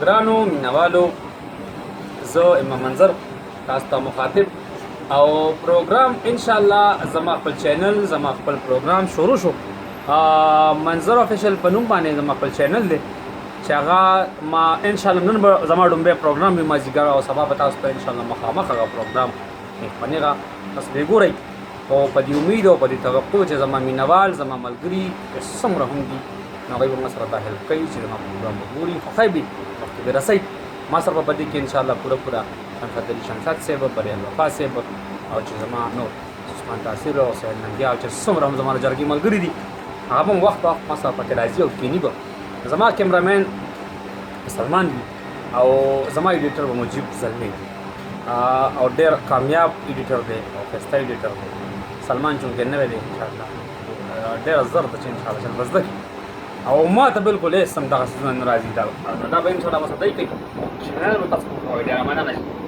ګرانو مینوالو، زه امام منظر تاسو ته مخاطب او پروګرام ان شاء الله زما خپل چینل زما خپل پروګرام شروع شو. منظر افیشل په نوم باندې زما خپل چینل دی چې هغه ما ان شاء الله نن به زما ډومبه پروګرام به مازیګر او سبا به تاسو ته ان شاء الله مخامخ هغه پروګرام پنیغه تاسو به ګورئ او په دې امید او په دې توقع چې زما مینوال زما ملګري څومره هم دي نو هغوی به ما سره دا هیلپ کوي چې زما پروګرام وګوري، خوښوي به وخت به رسئ ما سره به په دې کې ان شاء الله پوره شمشاد علي شمشاد صاحب، بریال وفا صاحب او چې زما نور عثمان تاثیر او سعید ننګیا او چې څومره هم زما جرګې ملګري دي هغه هم وخت ما سره پکې راځي او کینی به. زما کیمرامین سلمان وي او زما ایډیټر به مجیب زلمی وي او ډېر کامیاب ایډیټر دی او ښایسته ایډیټر دی. سلمان چونکې نوی دی انشاءالله ډېره زر ده چې انشاءالله چې به زده کړي او ما ته بالکل هېڅ هم دغه څیزونه نه راځي. دا به انشاءالله به زده یې کوي چې نه به تاسو کوئ ډېره مننه.